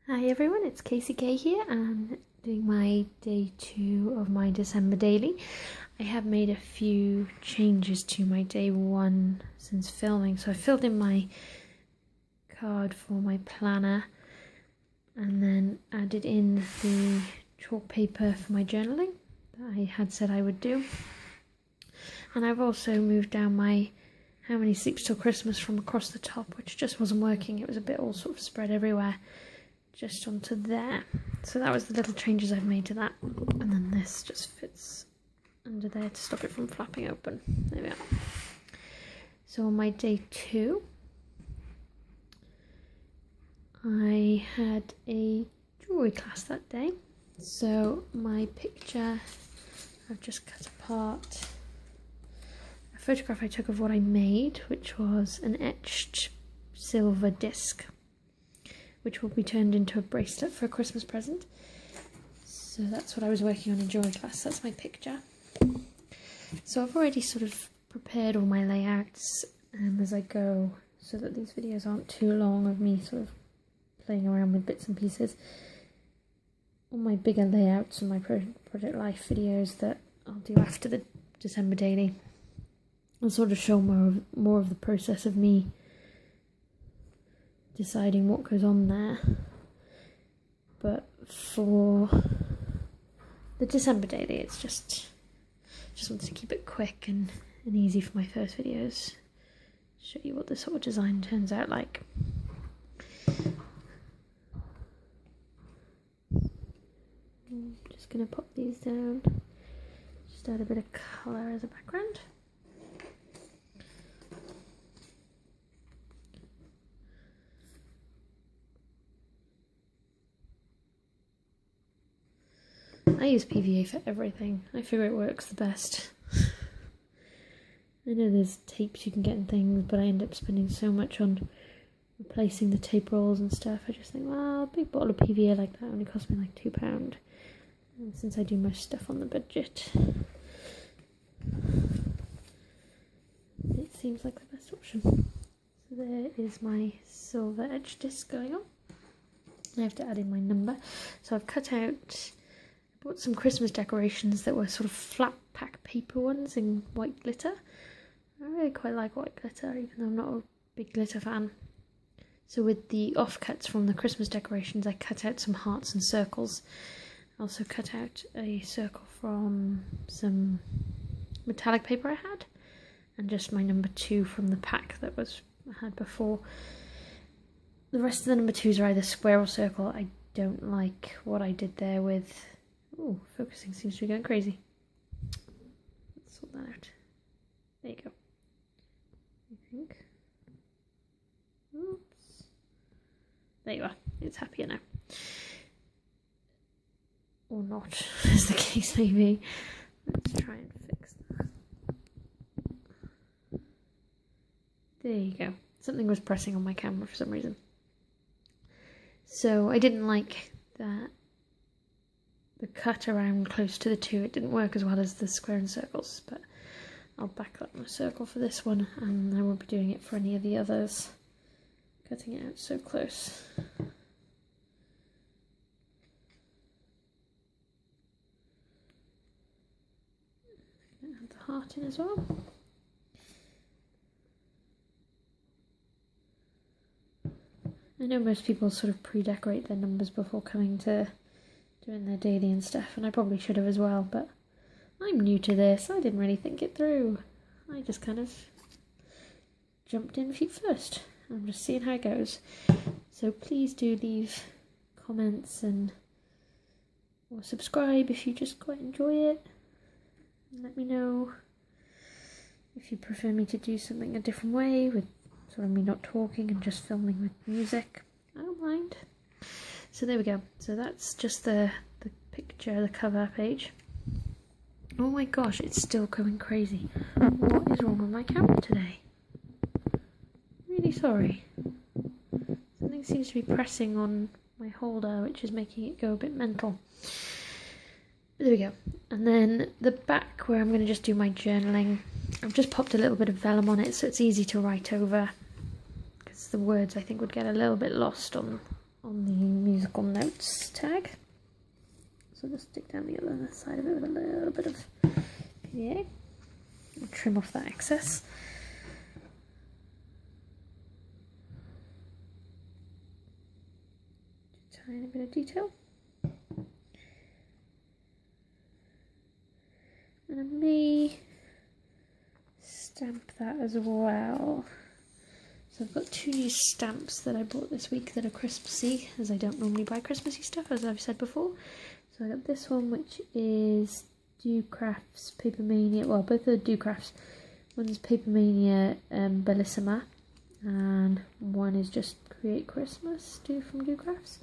Hi everyone, it's Casey Kay here and doing my day 2 of my December daily. I have made a few changes to my day 1 since filming. So I filled in my card for my planner and then added in the chalk paper for my journaling that I had said I would do. And I've also moved down my How Many Sleeps Till Christmas from across the top, which just wasn't working. It was a bit all sort of spread everywhere. Just onto there. So that was the little changes I've made to that. And then this just fits under there to stop it from flapping open. There we are. So on my day 2, I had a jewellery class that day. So my picture, I've just cut apart a photograph I took of what I made, which was an etched silver disc, which will be turned into a bracelet for a Christmas present. So that's what I was working on in jewellery class. That's my picture. So I've already sort of prepared all my layouts as I go, so that these videos aren't too long of me sort of playing around with bits and pieces. All my bigger layouts and my Project Life videos that I'll do after the December daily, I'll sort of show more of the process of me deciding what goes on there. But for the December daily, it's just wanted to keep it quick and easy for my first videos. Show you what the sort of design turns out like. I'm just gonna pop these down. Just add a bit of colour as a background. I use PVA for everything. I figure it works the best. I know there's tapes you can get and things, but I end up spending so much on replacing the tape rolls and stuff. I just think, well, a big bottle of PVA like that only cost me like £2. And since I do most stuff on the budget, it seems like the best option. So there is my silver edge disc going on. I have to add in my number. So I've cut out, bought some Christmas decorations that were sort of flat pack paper ones in white glitter. I really quite like white glitter, even though I'm not a big glitter fan. So with the offcuts from the Christmas decorations, I cut out some hearts and circles. I also cut out a circle from some metallic paper I had, and just my number 2 from the pack that I had before. The rest of the number 2s are either square or circle. I don't like what I did there with... Oh, focusing seems to be going crazy. Let's sort that out. There you go. I think. Oops. There you are. It's happier now. Or not, as the case may be. Let's try and fix that. There you go. Something was pressing on my camera for some reason. So I didn't like that. The cut around close to the 2, it didn't work as well as the square and circles, but I'll back up my circle for this one, and I won't be doing it for any of the others, cutting it out so close. I'm going to add the heart in as well. I know most people sort of pre-decorate their numbers before coming to doing their daily and stuff, and I probably should have as well, but I'm new to this. I didn't really think it through. I just kind of jumped in feet first. I'm just seeing how it goes. So please do leave comments or subscribe if you just quite enjoy it. And let me know if you prefer me to do something a different way, with sort of me not talking and just filming with music. I don't mind. So there we go. So that's just the picture, the cover page. Oh my gosh, it's still going crazy. What is wrong with my camera today? Really sorry. Something seems to be pressing on my holder, which is making it go a bit mental. But there we go. And then the back, where I'm going to just do my journaling, I've just popped a little bit of vellum on it so it's easy to write over, because the words I think would get a little bit lost on the musical notes tag. So I'll just stick down the other side of it with a little bit of PVA. And trim off that excess. Tiny bit of detail. And I may stamp that as well. So I've got 2 new stamps that I bought this week that are Christmassy, as I don't normally buy Christmassy stuff, as I've said before. So I got this one, which is Do Crafts Paper Mania. Well, both are Do Crafts. One's Paper Mania Bellissima, and one is just Create Christmas from Do Crafts.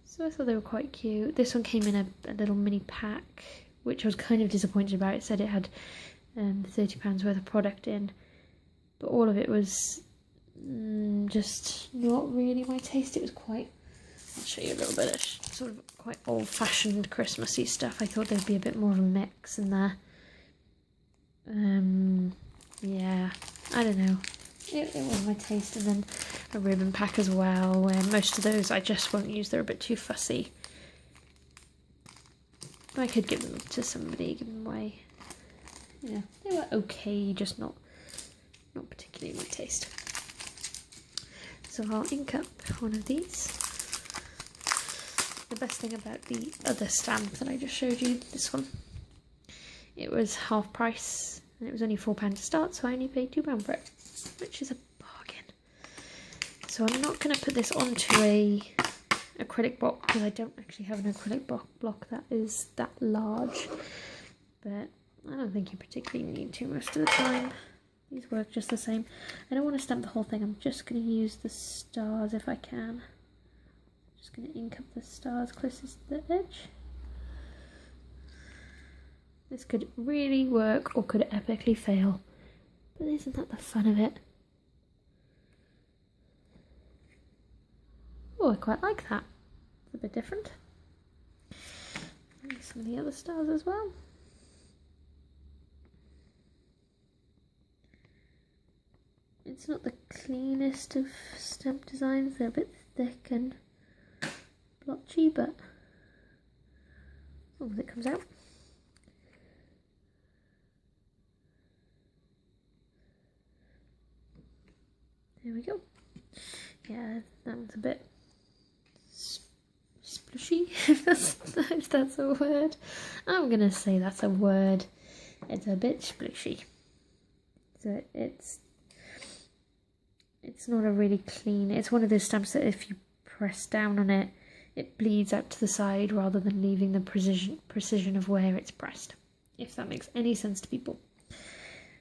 So I thought they were quite cute. This one came in a little mini pack, which I was kind of disappointed about. It said it had £30 worth of product in, but all of it was just not really my taste. It was quite, I'll show you a little bit of sort of quite old-fashioned Christmassy stuff. I thought there'd be a bit more of a mix in there. Yeah, I don't know. It was my taste. And then a ribbon pack as well, where most of those I just won't use. They're a bit too fussy. I could give them to somebody, give them away. Yeah, they were okay, just not particularly my taste. So I'll ink up one of these. The best thing about the other stamp that I just showed you, this one, it was half price and it was only £4 to start, so I only paid £2 for it, which is a bargain. So I'm not going to put this onto a acrylic block because I don't actually have an acrylic block that is that large, but I don't think you particularly need to most of the time. These work just the same. I don't want to stamp the whole thing. I'm just going to use the stars if I can. Just going to ink up the stars closest to the edge. This could really work or could epically fail, but isn't that the fun of it? Oh, I quite like that. It's a bit different. And some of the other stars as well. It's not the cleanest of stamp designs. They're a bit thick and blotchy, but as long as it comes out. There we go. Yeah, that one's a bit splushy, if that's a word. I'm gonna say that's a word. It's a bit splushy. So it's not a really clean, it's one of those stamps that if you press down on it, it bleeds out to the side rather than leaving the precision of where it's pressed, if that makes any sense to people.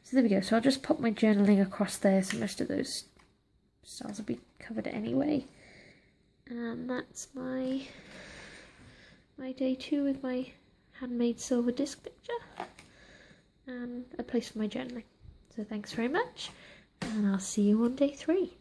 So there we go. So I'll just pop my journaling across there, so most of those stars will be covered anyway. And that's my day 2 with my handmade silver disc picture and a place for my journaling. So thanks very much, and I'll see you on day 3.